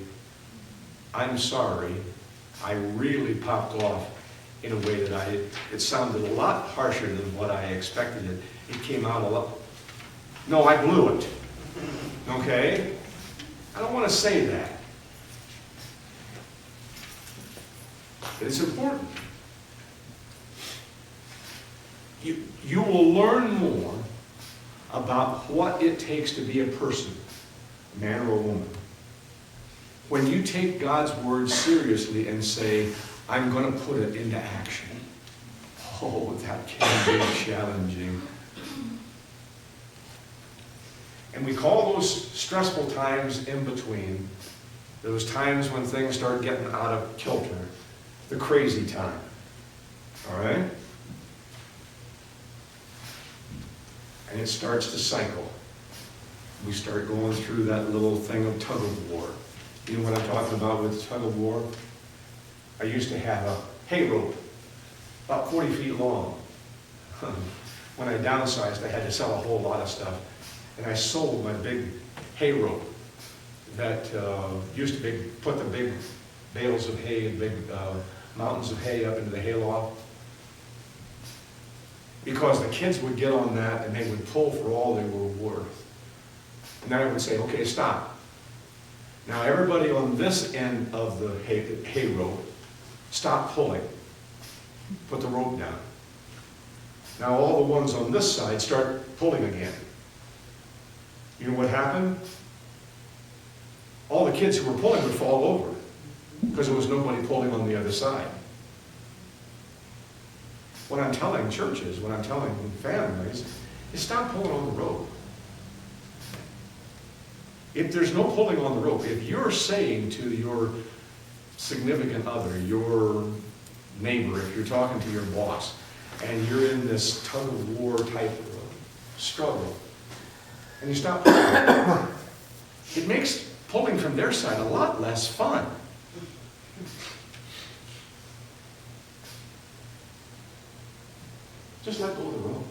I'm sorry, I really popped off in a way that it sounded a lot harsher than what I expected it. It came out a lot, no, I blew it, okay? I don't want to say that. But it's important. You will learn more about what it takes to be a person, a man or a woman, when you take God's word seriously and say, I'm going to put it into action. Oh, that can be challenging. And we call those stressful times in between, those times when things start getting out of kilter, the crazy time. All right? And it starts to cycle. We start going through that little thing of tug of war. You know what I'm talking about with tug of war? I used to have a hay rope, about 40 feet long. When I downsized, I had to sell a whole lot of stuff. And I sold my big hay rope that used to put the big bales of hay and big mountains of hay up into the hayloft. Because the kids would get on that and they would pull for all they were worth. And then I would say, okay, stop. Now everybody on this end of the hay rope, stop pulling. Put the rope down. Now all the ones on this side start pulling again. You know what happened? All the kids who were pulling would fall over because there was nobody pulling on the other side. What I'm telling churches, what I'm telling families, is stop pulling on the rope. If there's no pulling on the rope, if you're saying to your significant other, your neighbor, if you're talking to your boss, and you're in this tug of war type of struggle, and you stop pulling, it makes pulling from their side a lot less fun. Just let go of the rope.